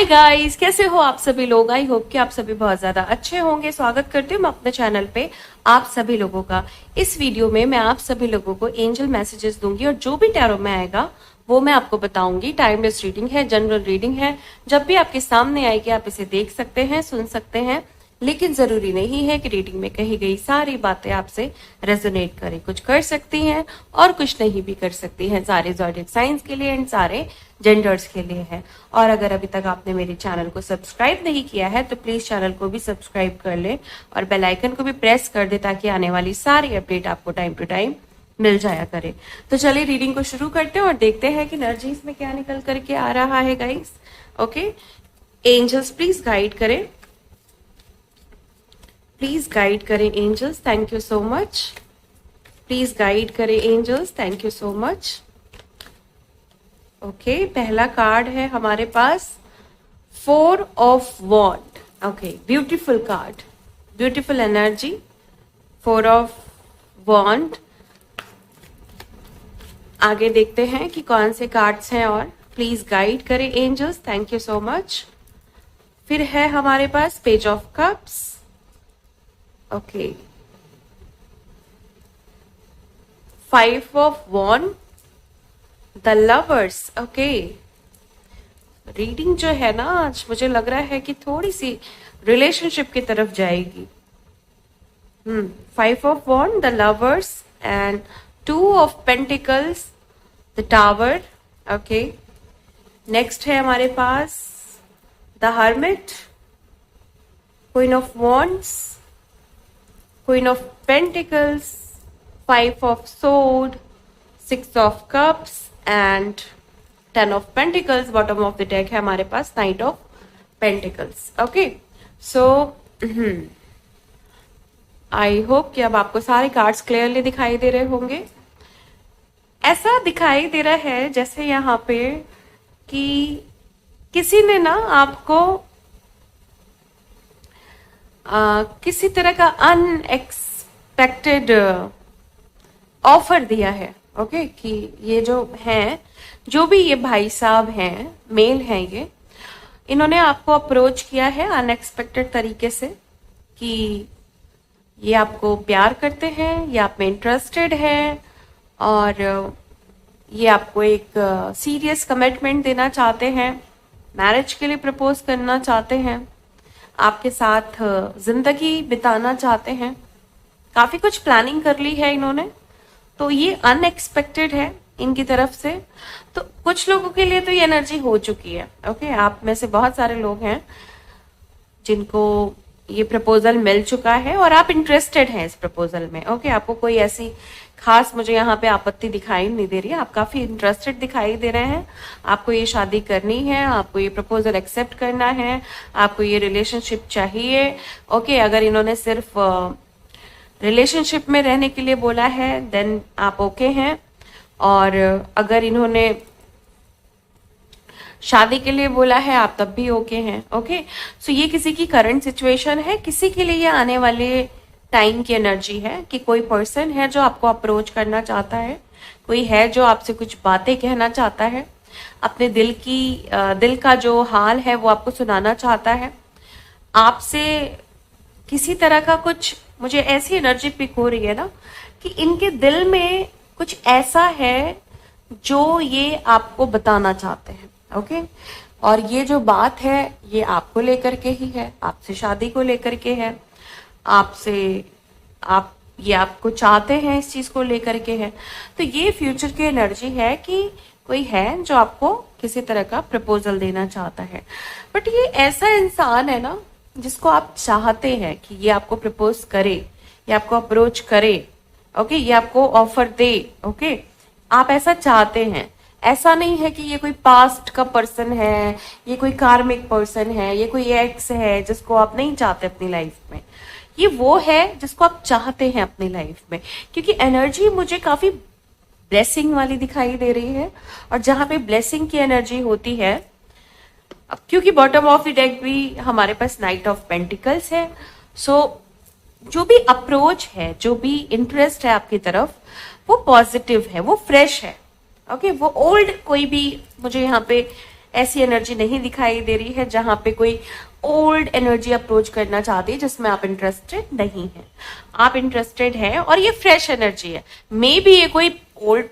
Hi guys, कैसे हो आप सभी लोग। आई होप कि आप सभी बहुत ज्यादा अच्छे होंगे। स्वागत करती हूँ मैं अपने चैनल पे आप सभी लोगों का। इस वीडियो में मैं आप सभी लोगों को एंजल मैसेजेस दूंगी और जो भी टैरो में आएगा वो मैं आपको बताऊंगी। टाइमलेस रीडिंग है, जनरल रीडिंग है। जब भी आपके सामने आएगी आप इसे देख सकते हैं, सुन सकते हैं, लेकिन जरूरी नहीं है कि रीडिंग में कही गई सारी बातें आपसे रेजोनेट करें। कुछ कर सकती हैं और कुछ नहीं भी कर सकती हैं। सारे ज़ोडिएक साइंस के लिए एंड सारे जेंडर्स के लिए है। और अगर अभी तक आपने मेरे चैनल को सब्सक्राइब नहीं किया है तो प्लीज चैनल को भी सब्सक्राइब कर ले और बेल आइकन को भी प्रेस कर दे ताकि आने वाली सारी अपडेट आपको टाइम टू टाइम मिल जाया करे। तो चलिए रीडिंग को शुरू करते हैं और देखते हैं कि एनर्जीज में क्या निकल करके आ रहा है guys. Okay, angels please guide करें, प्लीज गाइड करें angels, thank you so much. Please guide करें angels, thank you so much. Okay, पहला कार्ड है हमारे पास 4 of wand. Okay, beautiful card, beautiful energy, 4 of wand. आगे देखते हैं कि कौन से कार्ड्स हैं और प्लीज गाइड करें angels, thank you so much. फिर है हमारे पास page of cups. Okay, 5 of wand, the lovers. Okay, reading जो है ना आज मुझे लग रहा है कि थोड़ी सी रिलेशनशिप की तरफ जाएगी। 5 of wand, the lovers and 2 of pentacles, the tower. Okay, next है हमारे पास the hermit, queen of wands, queen of pentacles, 5 of sword, 6 of cups and 10 of pentacles. Bottom of the deck है हमारे पास knight of pentacles. Okay, so I hope कि अब आपको सारे कार्ड्स क्लियरली दिखाई दे रहे होंगे। ऐसा दिखाई दे रहा है जैसे यहाँ पे कि किसी ने ना आपको किसी तरह का अनएक्सपेक्टेड ऑफर दिया है। ओके, कि ये जो हैं, जो भी ये भाई साहब हैं, मेल हैं, इन्होंने आपको अप्रोच किया है अनएक्सपेक्टेड तरीके से कि ये आपको प्यार करते हैं, ये आप में इंटरेस्टेड हैं और ये आपको एक सीरियस कमिटमेंट देना चाहते हैं, मैरिज के लिए प्रपोज करना चाहते हैं, आपके साथ जिंदगी बिताना चाहते हैं। काफी कुछ प्लानिंग कर ली है इन्होंने, तो ये अनएक्सपेक्टेड है इनकी तरफ से। तो कुछ लोगों के लिए तो ये एनर्जी हो चुकी है। ओके, आप में से बहुत सारे लोग हैं जिनको ये प्रपोजल मिल चुका है और आप इंटरेस्टेड हैं इस प्रपोजल में। ओके, आपको कोई ऐसी खास मुझे यहाँ पे आपत्ति दिखाई नहीं दे रही है, आप काफी इंटरेस्टेड दिखाई दे रहे हैं। आपको ये शादी करनी है, आपको ये प्रपोजल एक्सेप्ट करना है, आपको ये रिलेशनशिप चाहिए। ओके, अगर इन्होंने सिर्फ रिलेशनशिप में रहने के लिए बोला है देन आप ओके हैं, और अगर इन्होंने शादी के लिए बोला है आप तब भी ओके हैं। ओके, सो ये किसी की करंट सिचुएशन है, किसी के लिए ये आने वाले टाइम की एनर्जी है कि कोई पर्सन है जो आपको अप्रोच करना चाहता है, कोई है जो आपसे कुछ बातें कहना चाहता है, अपने दिल का जो हाल है वो आपको सुनाना चाहता है। आपसे किसी तरह का कुछ, मुझे ऐसी एनर्जी पिक हो रही है ना कि इनके दिल में कुछ ऐसा है जो ये आपको बताना चाहते हैं। ओके, और ये जो बात है ये आपको लेकर के ही है, आपसे शादी को लेकर के है, ये आपको चाहते हैं, इस चीज को लेकर के है। तो ये फ्यूचर की एनर्जी है कि कोई है जो आपको किसी तरह का प्रपोजल देना चाहता है। बट ये ऐसा इंसान है ना जिसको आप चाहते हैं कि ये आपको प्रपोज करे, ये आपको अप्रोच करे। ओके, ये आपको ऑफर दे। ओके, आप ऐसा चाहते हैं। ऐसा नहीं है कि ये कोई पास्ट का पर्सन है, ये कोई कार्मिक पर्सन है, ये कोई एक्स है जिसको आप नहीं चाहते अपनी लाइफ में। ये वो है जिसको आप चाहते हैं अपनी लाइफ में, क्योंकि एनर्जी मुझे काफी ब्लेसिंग वाली दिखाई दे रही है। और जहां पे ब्लेसिंग की एनर्जी होती है, अब क्योंकि बॉटम ऑफ द डेक भी हमारे पास नाइट ऑफ पेंटिकल्स है, सो जो भी अप्रोच है, जो भी इंटरेस्ट है आपकी तरफ, वो पॉजिटिव है, वो फ्रेश है। ओके, वो ओल्ड कोई भी मुझे यहाँ पे ऐसी एनर्जी नहीं दिखाई दे रही है जहां पे कोई ओल्ड एनर्जी अप्रोच करना चाहती है जिसमें आप इंटरेस्टेड नहीं है। आप इंटरेस्टेड हैं और ये फ्रेश एनर्जी है। मे बी ये कोई ओल्ड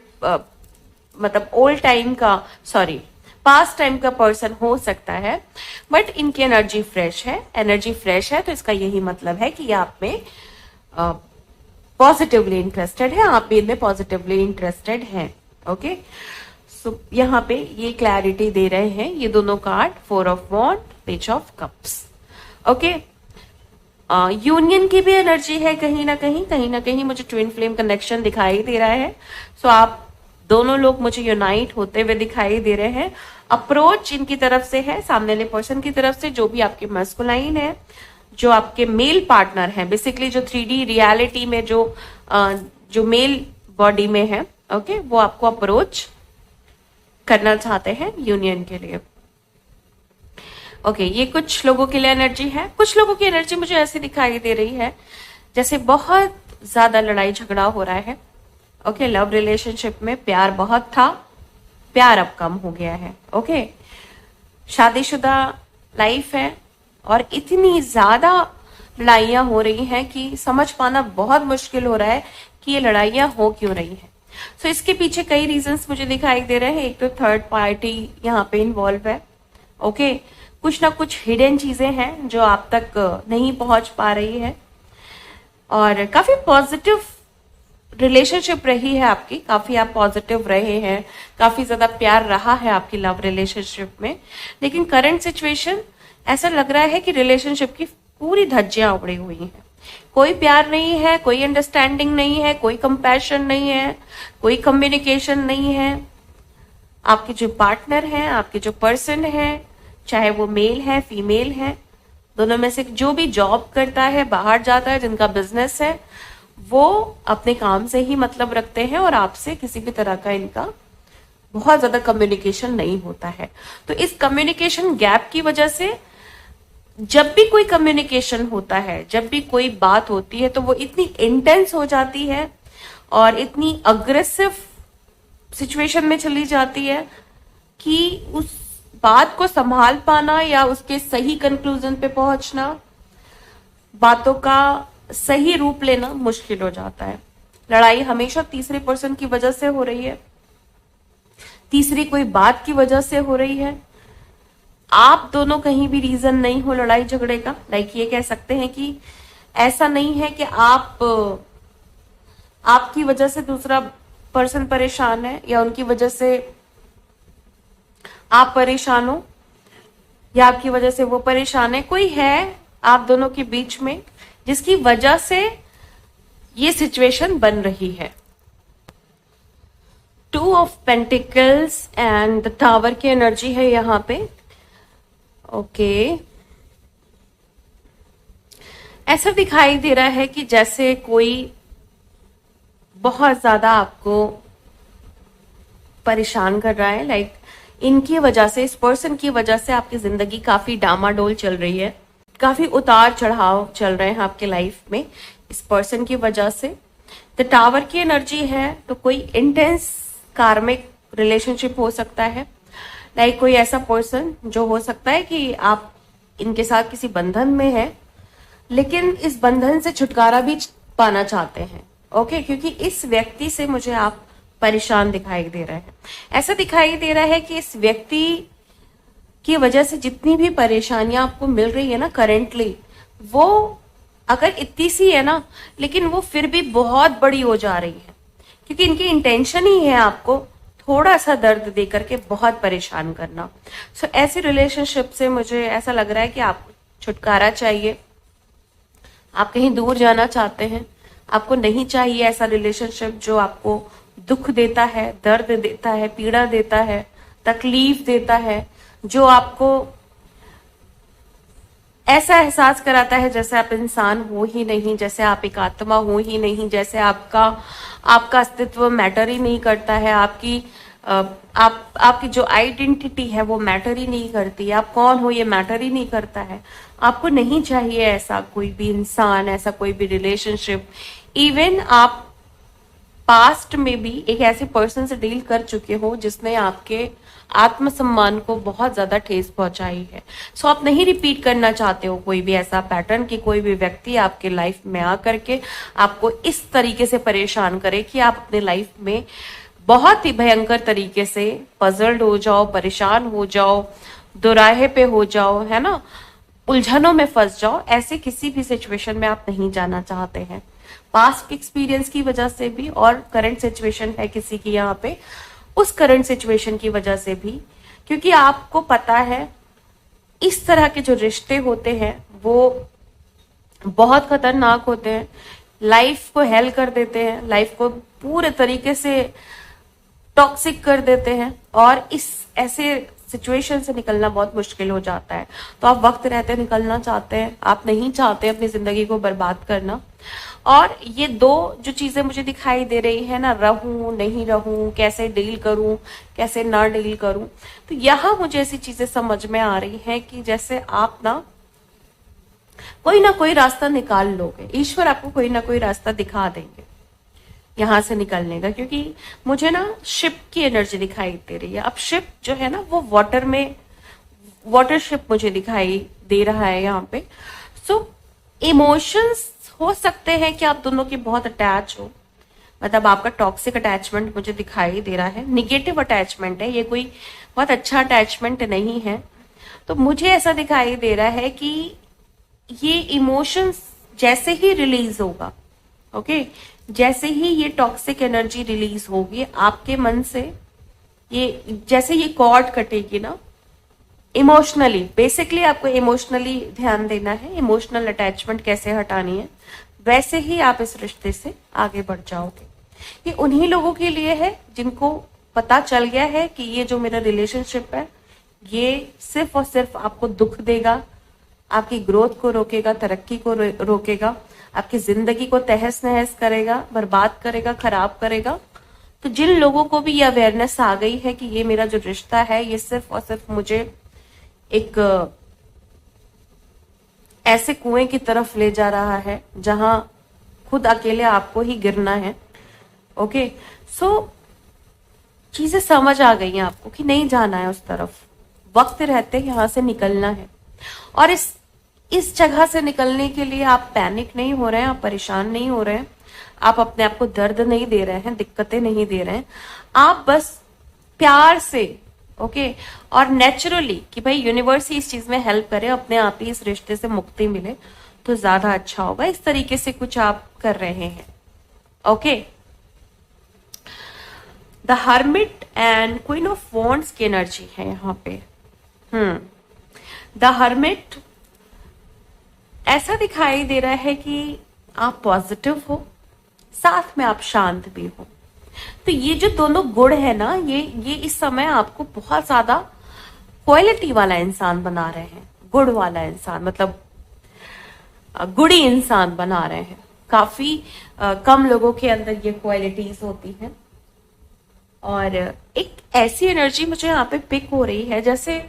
मतलब ओल्ड टाइम का, सॉरी पास्ट टाइम का पर्सन हो सकता है, बट इनकी एनर्जी फ्रेश है। एनर्जी फ्रेश है तो इसका यही मतलब है कि ये आप में पॉजिटिवली इंटरेस्टेड है, आप भी इनमें पॉजिटिवली इंटरेस्टेड हैं। ओके, सो यहाँ पे ये क्लैरिटी दे रहे हैं ये दोनों card, 4 of wand, page of cups. Okay, union की भी एनर्जी है कहीं ना कहीं मुझे ट्विन फ्लेम कनेक्शन दिखाई दे रहा है। सो आप दोनों लोग मुझे यूनाइट होते हुए दिखाई दे रहे हैं। अप्रोच इनकी तरफ से है, सामने वाले पर्सन की तरफ से, जो भी आपके मस्कुलाइन है, जो आपके मेल पार्टनर हैं, बेसिकली जो 3D रियलिटी में जो मेल बॉडी में है, ओके, वो आपको अप्रोच करना चाहते हैं यूनियन के लिए। ओके, ये कुछ लोगों के लिए एनर्जी है। कुछ लोगों की एनर्जी मुझे ऐसी दिखाई दे रही है जैसे बहुत ज्यादा लड़ाई झगड़ा हो रहा है। ओके, लव रिलेशनशिप में प्यार बहुत था, प्यार अब कम हो गया है। ओके, शादीशुदा लाइफ है और इतनी ज्यादा लड़ाइयां हो रही हैं कि समझ पाना बहुत मुश्किल हो रहा है कि ये लड़ाइयां हो क्यों रही हैं। सो इसके पीछे कई रीजंस मुझे दिखाई दे रहे हैं। एक तो थर्ड पार्टी यहाँ पे इन्वॉल्व है। ओके, कुछ ना कुछ हिडन चीजें हैं जो आप तक नहीं पहुंच पा रही है, और काफी पॉजिटिव रिलेशनशिप रही है आपकी, काफी आप पॉजिटिव रहे हैं, काफी ज्यादा प्यार रहा है आपकी लव रिलेशनशिप में। लेकिन करंट सिचुएशन ऐसा लग रहा है कि रिलेशनशिप की पूरी धज्जियां उड़ी हुई हैं। कोई प्यार नहीं है, कोई अंडरस्टैंडिंग नहीं है, कोई कंपैशन नहीं है, कोई कम्युनिकेशन नहीं है। आपके जो पार्टनर हैं, आपके जो पर्सन है, चाहे वो मेल है फीमेल है, दोनों में से जो भी जॉब करता है, बाहर जाता है, जिनका बिजनेस है, वो अपने काम से ही मतलब रखते हैं और आपसे किसी भी तरह का इनका बहुत ज्यादा कम्युनिकेशन नहीं होता है। तो इस कम्युनिकेशन गैप की वजह से जब भी कोई कम्युनिकेशन होता है, जब भी कोई बात होती है, तो वो इतनी इंटेंस हो जाती है और इतनी अग्रेसिव सिचुएशन में चली जाती है कि उस बात को संभाल पाना या उसके सही कंक्लूजन पे पहुंचना, बातों का सही रूप लेना मुश्किल हो जाता है। लड़ाई हमेशा तीसरे पर्सन की वजह से हो रही है, तीसरी कोई बात की वजह से हो रही है। आप दोनों कहीं भी रीजन नहीं हो लड़ाई झगड़े का। लाइक ये कह सकते हैं कि ऐसा नहीं है कि आपकी वजह से दूसरा पर्सन परेशान है या उनकी वजह से आप परेशान हो या आपकी वजह से वो परेशान है। कोई है आप दोनों के बीच में जिसकी वजह से ये सिचुएशन बन रही है। 2 of pentacles and the tower की एनर्जी है यहाँ पे। ओके, ऐसा दिखाई दे रहा है कि जैसे कोई बहुत ज्यादा आपको परेशान कर रहा है। लाइक इनकी वजह से, इस पर्सन की वजह से आपकी जिंदगी काफी डामाडोल चल रही है, काफी उतार चढ़ाव चल रहे हैं आपके लाइफ में इस पर्सन की वजह से। द टावर की एनर्जी है तो कोई इंटेंस कार्मिक रिलेशनशिप हो सकता है। लाइक कोई ऐसा पर्सन जो हो सकता है कि आप इनके साथ किसी बंधन में है, लेकिन इस बंधन से छुटकारा भी पाना चाहते हैं। ओके, क्योंकि इस व्यक्ति से मुझे आप परेशान दिखाई दे रहे हैं। ऐसा दिखाई दे रहा है कि इस व्यक्ति की वजह से जितनी भी परेशानियां आपको मिल रही है ना करेंटली, वो अगर इतनी सी है ना, लेकिन वो फिर भी बहुत बड़ी हो जा रही है, क्योंकि इनकी इंटेंशन ही है आपको थोड़ा सा दर्द दे करके बहुत परेशान करना। सो ऐसी रिलेशनशिप से मुझे ऐसा लग रहा है कि आपको छुटकारा चाहिए, आप कहीं दूर जाना चाहते हैं। आपको नहीं चाहिए ऐसा रिलेशनशिप जो आपको दुख देता है, दर्द देता है, पीड़ा देता है, तकलीफ देता है, जो आपको ऐसा एहसास कराता है जैसे आप इंसान हो ही नहीं, जैसे आप एक आत्मा हो ही नहीं, जैसे आपका अस्तित्व मैटर ही नहीं करता है, आपकी जो आइडेंटिटी है वो मैटर ही नहीं करती, आप कौन हो ये मैटर ही नहीं करता है। आपको नहीं चाहिए ऐसा कोई भी इंसान, ऐसा कोई भी रिलेशनशिप। इवन आप पास्ट में भी एक ऐसे पर्सन से डील कर चुके हो जिसने आपके आत्मसम्मान को बहुत ज्यादा ठेस पहुंचाई है। सो आप नहीं रिपीट करना चाहते हो कोई भी ऐसा पैटर्न कि कोई भी व्यक्ति आपके लाइफ में आकर के आपको इस तरीके से परेशान करे कि आप अपने लाइफ में बहुत ही भयंकर तरीके से पजल्ड हो जाओ, परेशान हो जाओ, दोराहे पे हो जाओ, है ना, उलझनों में फंस जाओ। ऐसे किसी भी सिचुएशन में आप नहीं जाना चाहते हैं, पास्ट एक्सपीरियंस की वजह से भी और करंट सिचुएशन है किसी की यहाँ पे, उस करंट सिचुएशन की वजह से भी, क्योंकि आपको पता है इस तरह के जो रिश्ते होते हैं वो बहुत खतरनाक होते हैं, लाइफ को हेल कर देते हैं, लाइफ को पूरे तरीके से टॉक्सिक कर देते हैं, और इस ऐसे सिचुएशन से निकलना बहुत मुश्किल हो जाता है। तो आप वक्त रहते निकलना चाहते हैं, आप नहीं चाहते अपनी जिंदगी को बर्बाद करना। और ये दो जो चीजें मुझे दिखाई दे रही है ना, रहूं नहीं रहूं, कैसे डील करूं कैसे ना डील करूं, तो यहाँ मुझे ऐसी चीजें समझ में आ रही हैं कि जैसे आप ना कोई रास्ता निकाल लोगे, ईश्वर आपको कोई ना कोई रास्ता दिखा देंगे यहां से निकलने का। क्योंकि मुझे ना शिप की एनर्जी दिखाई दे रही है। अब शिप जो है ना वो वाटर में, वाटर शिप मुझे दिखाई दे रहा है यहाँ पे। सो इमोशंस हो सकते हैं कि आप दोनों के बहुत अटैच हो, मतलब आपका टॉक्सिक अटैचमेंट मुझे दिखाई दे रहा है, निगेटिव अटैचमेंट है, ये कोई बहुत अच्छा अटैचमेंट नहीं है। तो मुझे ऐसा दिखाई दे रहा है कि ये इमोशंस जैसे ही रिलीज होगा, ओके, जैसे ही ये टॉक्सिक एनर्जी रिलीज होगी आपके मन से, ये जैसे ये कॉर्ड कटेगी ना इमोशनली, बेसिकली आपको इमोशनली ध्यान देना है, इमोशनल अटैचमेंट कैसे हटानी है, वैसे ही आप इस रिश्ते से आगे बढ़ जाओगे। ये उन्हीं लोगों के लिए है जिनको पता चल गया है कि ये जो मेरा रिलेशनशिप है ये सिर्फ और सिर्फ आपको दुख देगा, आपकी ग्रोथ को रोकेगा, तरक्की को रोकेगा, आपकी जिंदगी को तहस नहस करेगा, बर्बाद करेगा, खराब करेगा। तो जिन लोगों को भी ये अवेयरनेस आ गई है कि ये मेरा जो रिश्ता है ये सिर्फ और सिर्फ मुझे एक ऐसे कुएं की तरफ ले जा रहा है जहां खुद अकेले आपको ही गिरना है, ओके, सो चीजें समझ आ गई हैं आपको कि नहीं जाना है उस तरफ, वक्त रहते यहां से निकलना है। और इस जगह से निकलने के लिए आप पैनिक नहीं हो रहे हैं, आप परेशान नहीं हो रहे हैं, आप अपने आप को दर्द नहीं दे रहे हैं, दिक्कतें नहीं दे रहे हैं, आप बस प्यार से, ओके, और नेचुरली कि भाई यूनिवर्स ही इस चीज में हेल्प करे, अपने आप ही इस रिश्ते से मुक्ति मिले तो ज्यादा अच्छा होगा, इस तरीके से कुछ आप कर रहे हैं, okay. The hermit and queen of wands की एनर्जी है यहाँ पे। द हर्मिट ऐसा दिखाई दे रहा है कि आप पॉजिटिव हो, साथ में आप शांत भी हो। तो ये जो दोनों गुण है ना, ये इस समय आपको बहुत ज्यादा क्वालिटी वाला इंसान बना रहे हैं, गुड़ वाला इंसान, मतलब गुड़ी इंसान बना रहे हैं। काफी कम लोगों के अंदर ये क्वालिटीज होती हैं। और एक ऐसी एनर्जी मुझे यहाँ पे पिक हो रही है जैसे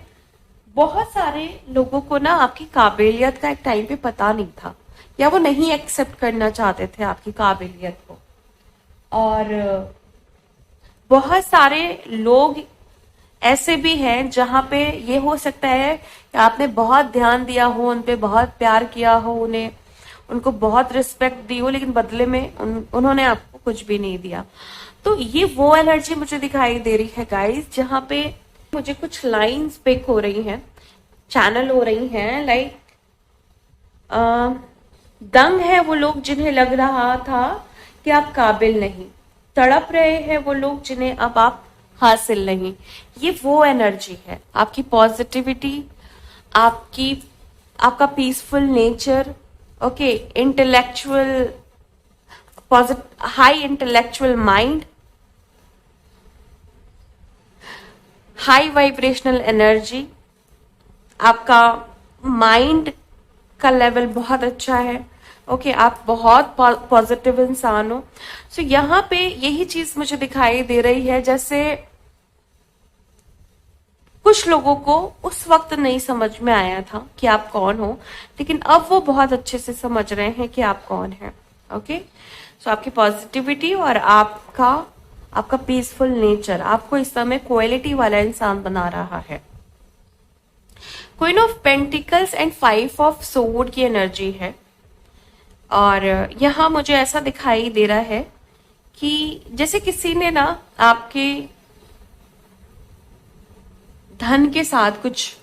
बहुत सारे लोगों को ना आपकी काबिलियत का एक टाइम पे पता नहीं था, या वो नहीं एक्सेप्ट करना चाहते थे आपकी काबिलियत को। और बहुत सारे लोग ऐसे भी हैं जहां पे ये हो सकता है कि आपने बहुत ध्यान दिया हो, उन पे बहुत प्यार किया हो, उनको बहुत रिस्पेक्ट दी हो, लेकिन बदले में उन्होंने आपको कुछ भी नहीं दिया। तो ये वो एनर्जी मुझे दिखाई दे रही है गाइस, जहां पे मुझे कुछ लाइंस पिक हो रही हैं, चैनल हो रही हैं, लाइक दंग है वो लोग जिन्हें लग रहा था कि आप काबिल नहीं, तड़प रहे हैं वो लोग जिन्हें अब आप हासिल नहीं। ये वो एनर्जी है, आपकी पॉजिटिविटी, आपका peaceful nature, okay, intellectual high intellectual mind, high vibrational energy, आपका माइंड का लेवल बहुत अच्छा है, ओके, आप बहुत पॉजिटिव इंसान हो। सो यहाँ पे यही चीज मुझे दिखाई दे रही है, जैसे कुछ लोगों को उस वक्त नहीं समझ में आया था कि आप कौन हो, लेकिन अब वो बहुत अच्छे से समझ रहे हैं कि आप कौन हैं, ओके। सो आपकी पॉजिटिविटी और आपका आपका पीसफुल नेचर आपको इस समय क्वालिटी वाला इंसान बना रहा है। Queen of pentacles and 5 of sword की एनर्जी है। और यहाँ मुझे ऐसा दिखाई दे रहा है कि जैसे किसी ने ना आपके धन के साथ कुछ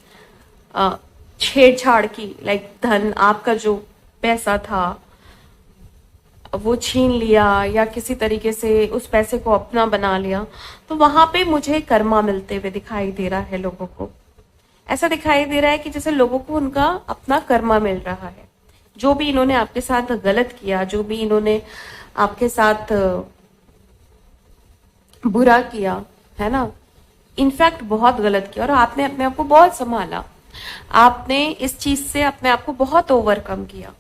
छेड़छाड़ की, लाइक धन, आपका जो पैसा था वो छीन लिया या किसी तरीके से उस पैसे को अपना बना लिया, तो वहां पे मुझे कर्मा मिलते हुए दिखाई दे रहा है। लोगों को ऐसा दिखाई दे रहा है कि जैसे लोगों को उनका अपना कर्मा मिल रहा है। जो भी इन्होंने आपके साथ गलत किया, जो भी इन्होंने आपके साथ बुरा किया है ना, इनफैक्ट बहुत गलत किया, और आपने अपने आप को बहुत संभाला, आपने इस चीज से अपने आप को बहुत ओवरकम किया,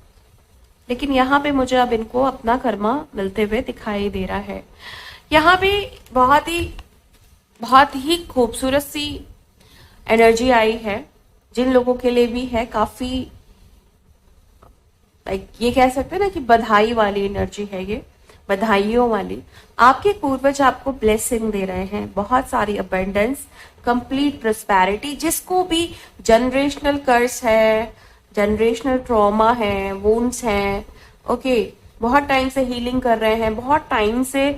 लेकिन यहाँ पे मुझे अब इनको अपना कर्मा मिलते हुए दिखाई दे रहा है। यहाँ पे बहुत ही खूबसूरत सी एनर्जी आई है। जिन लोगों के लिए भी है काफी, लाइक ये कह सकते हैं ना कि बधाई वाली एनर्जी है, ये बधाइयों वाली। आपके पूर्वज आपको ब्लेसिंग दे रहे हैं, बहुत सारी अबंडेंस, कंप्लीट प्रोस्पेरिटी। जिसको भी जनरेशनल कर्स है, जनरेशनल ट्रॉमा है, वुंड्स हैं, ओके, बहुत टाइम से हीलिंग कर रहे हैं, बहुत टाइम से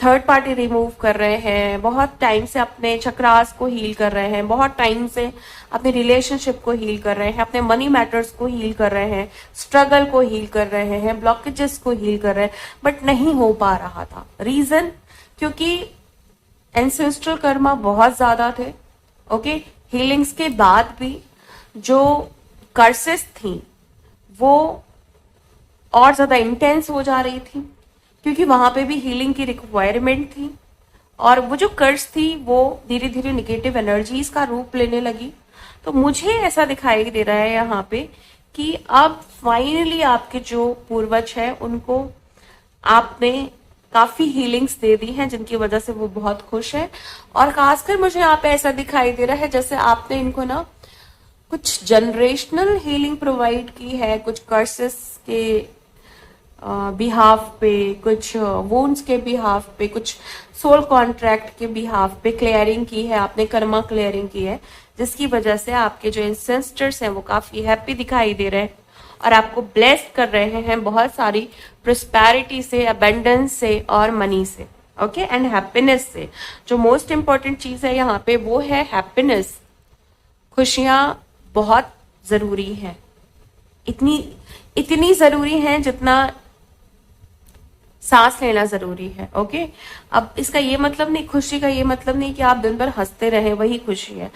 थर्ड पार्टी रिमूव कर रहे हैं, बहुत टाइम से अपने चक्रास को हील कर रहे हैं, बहुत टाइम से अपने रिलेशनशिप को हील कर रहे हैं, अपने मनी मैटर्स को हील कर रहे हैं, स्ट्रगल को हील कर रहे हैं, ब्लॉकेजेस को हील कर रहे हैं, बट नहीं हो पा रहा था। रीजन, क्योंकि एंसेस्ट्रल कर्मा बहुत ज्यादा थे। ओके, हीलिंग्स के बाद भी जो कर्सेस थी वो और ज्यादा इंटेंस हो जा रही थी, क्योंकि वहां पे भी हीलिंग की रिक्वायरमेंट थी, और वो जो कर्स थी वो धीरे धीरे निगेटिव एनर्जीज का रूप लेने लगी। तो मुझे ऐसा दिखाई दे रहा है यहाँ पे कि अब फाइनली आपके जो पूर्वज है उनको आपने काफी हीलिंग्स दे दी हैं, जिनकी वजह से वो बहुत खुश है। और खासकर मुझे यहाँ पे ऐसा दिखाई दे रहा है जैसे आपने इनको ना कुछ जनरेशनल हीलिंग प्रोवाइड की है, कुछ कर्सेस के बिहाफ पे, कुछ वोन्स के बिहाफ पे, कुछ सोल कॉन्ट्रैक्ट के बिहाफ पे क्लियरिंग की है आपने, कर्मा क्लियरिंग की है, जिसकी वजह से आपके जो एंसेस्टर्स हैं वो काफी हैप्पी दिखाई दे रहे हैं और आपको ब्लेस कर रहे हैं बहुत सारी प्रोस्पेरिटी से, अबंडेंस से और मनी से, ओके, एंड हैप्पीनेस से। जो मोस्ट इंपॉर्टेंट चीज है यहाँ पे वो है हैप्पीनेस। खुशियां बहुत जरूरी है, इतनी जरूरी है जितना सांस लेना जरूरी है। ओके, अब इसका ये मतलब नहीं, खुशी का ये मतलब नहीं कि आप दिन भर हंसते रहें, वही खुशी है।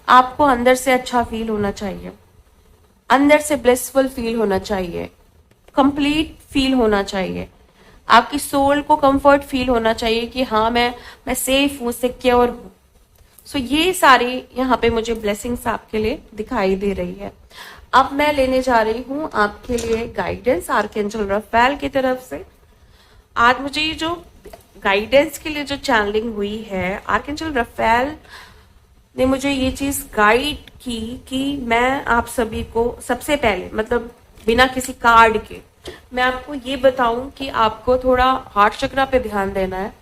आपको अंदर से अच्छा फील होना चाहिए, अंदर से ब्लिसफुल फील होना चाहिए, कंप्लीट फील होना चाहिए, आपकी सोल को कंफर्ट फील होना चाहिए कि हाँ मैं सेफ हूं, सिक्योर हूं। सो ये सारी यहाँ पे मुझे ब्लेसिंग्स आपके लिए दिखाई दे रही है। अब मैं लेने जा रही हूँ आपके लिए गाइडेंस आर्कएंजल रफेल की तरफ से। आज मुझे ये जो गाइडेंस के लिए जो चैनलिंग हुई है, आर्कएंजल रफेल ने मुझे ये चीज गाइड की कि मैं आप सभी को सबसे पहले, मतलब बिना किसी कार्ड के, मैं आपको ये बताऊं कि आपको थोड़ा हार्ट चक्रा पे ध्यान देना है।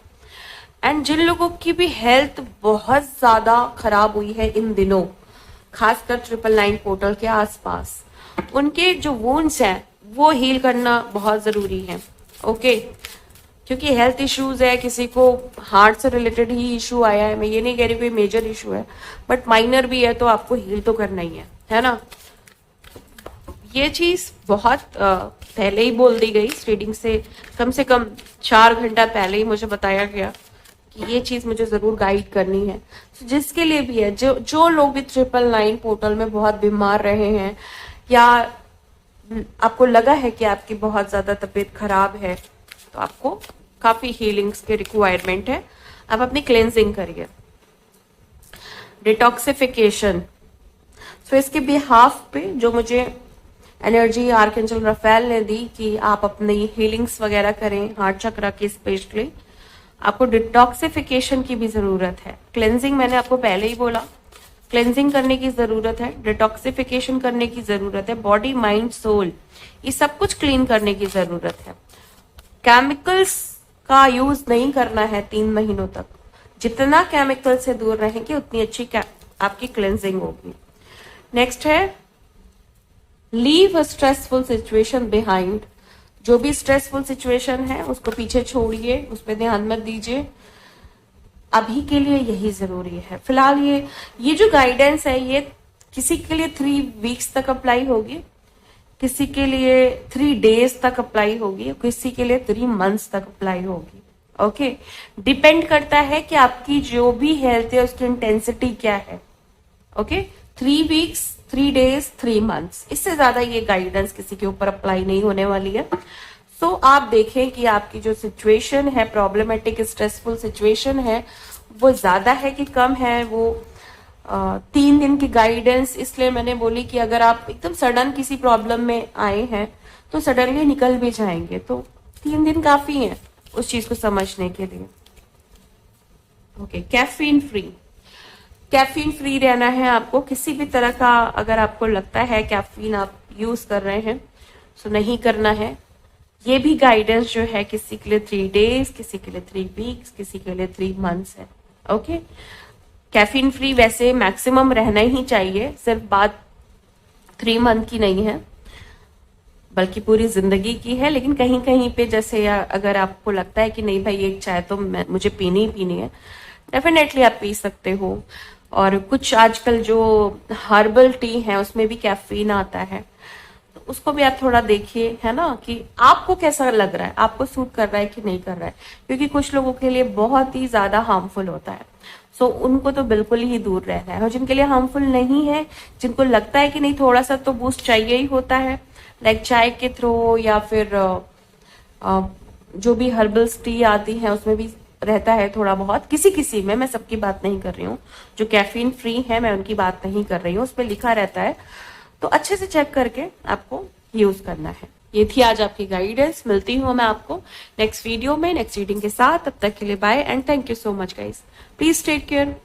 एंड जिन लोगों की भी हेल्थ बहुत ज्यादा खराब हुई है इन दिनों, खासकर 999 पोर्टल के आसपास, उनके जो वुंड्स हैं वो हील करना बहुत जरूरी है। ओके, क्योंकि हेल्थ इश्यूज है, किसी को हार्ट से रिलेटेड ही इशू आया है, मैं ये नहीं कह रही कोई मेजर इशू है, बट माइनर भी है तो आपको हील तो करना ही है ना। ये चीज बहुत पहले ही बोल दी गई, रीडिंग से कम 4 घंटा पहले ही मुझे बताया गया कि ये चीज मुझे जरूर गाइड करनी है। तो जिसके लिए भी है, जो लोग भी 999 पोर्टल में बहुत बीमार रहे हैं, या आपको लगा है कि आपकी बहुत ज्यादा तबीयत खराब है, तो आपको काफी हीलिंग्स के रिक्वायरमेंट है। आप अपनी क्लेंजिंग करिए, डिटॉक्सिफिकेशन। सो इसके बिहाफ पे जो मुझे एनर्जी आर्कएंजल रफेल ने दी कि आप अपनी हीलिंग्स वगैरह करें, हार्ट चक्रा की स्पेशली, आपको डिटॉक्सिफिकेशन की भी जरूरत है। क्लेंजिंग मैंने आपको पहले ही बोला, क्लेंजिंग करने की जरूरत है, डिटॉक्सिफिकेशन करने की जरूरत है, बॉडी माइंड सोल ये सब कुछ क्लीन करने की जरूरत है। केमिकल्स का यूज नहीं करना है 3 महीनों तक। जितना केमिकल से दूर रहेंगे उतनी अच्छी आपकी क्लेंजिंग होगी। नेक्स्ट है leave a stressful situation behind. जो भी स्ट्रेसफुल सिचुएशन है उसको पीछे छोड़िए, उस पर ध्यान मत दीजिए। अभी के लिए यही जरूरी है। फिलहाल ये जो गाइडेंस है ये किसी के लिए 3 वीक्स तक अप्लाई होगी, किसी के लिए 3 डेज तक अप्लाई होगी, किसी के लिए 3 मंथ्स तक अप्लाई होगी। ओके, डिपेंड करता है कि आपकी जो भी हेल्थ है उसकी इंटेंसिटी क्या है। ओके, 3 वीक्स, 3 डेज, 3 मंथ्स, इससे ज्यादा ये गाइडेंस किसी के ऊपर अप्लाई नहीं होने वाली है। सो आप देखें कि आपकी जो सिचुएशन है, प्रॉब्लमेटिक स्ट्रेसफुल सिचुएशन है, वो ज्यादा है कि कम है। वो 3 दिन की गाइडेंस इसलिए मैंने बोली कि अगर आप एकदम सडन किसी प्रॉब्लम में आए हैं तो सडनली निकल भी जाएंगे, तो 3 दिन काफी है उस चीज को समझने के लिए। Okay, caffeine free, caffeine free रहना है आपको। किसी भी तरह का अगर आपको लगता है कैफीन आप यूज कर रहे हैं तो नहीं करना है। ये भी गाइडेंस जो है किसी के लिए 3 डेज, किसी के लिए 3 वीक्स, किसी के लिए 3 मंथ्स है। ओके, कैफीन फ्री वैसे मैक्सिमम रहना ही चाहिए, सिर्फ बात 3 मंथ की नहीं है बल्कि पूरी जिंदगी की है। लेकिन कहीं कहीं पे जैसे अगर आपको लगता है कि नहीं भाई एक चाय तो मुझे पीनी ही पीनी है, डेफिनेटली आप पी सकते हो। और कुछ आजकल जो हर्बल टी है उसमें भी कैफीन आता है, तो उसको भी आप थोड़ा देखिए, है ना, कि आपको कैसा लग रहा है, आपको सूट कर रहा है कि नहीं कर रहा है, क्योंकि कुछ लोगों के लिए बहुत ही ज्यादा हार्मफुल होता है। सो उनको तो बिल्कुल ही दूर रहना है। और जिनके लिए हार्मफुल नहीं है, जिनको लगता है कि नहीं थोड़ा सा तो बूस्ट चाहिए ही होता है, लाइक चाय के थ्रू या फिर जो भी हर्बल्स टी आती है उसमें भी रहता है थोड़ा बहुत, किसी किसी में, मैं सबकी बात नहीं कर रही हूँ। जो कैफीन फ्री है मैं उनकी बात नहीं कर रही हूँ, उस पर लिखा रहता है, तो अच्छे से चेक करके आपको यूज करना है। ये थी आज आपकी गाइडेंस। मिलती हूँ मैं आपको नेक्स्ट वीडियो में नेक्स्ट रीडिंग के साथ। तब तक के लिए bye and thank you so much guys. Please take care.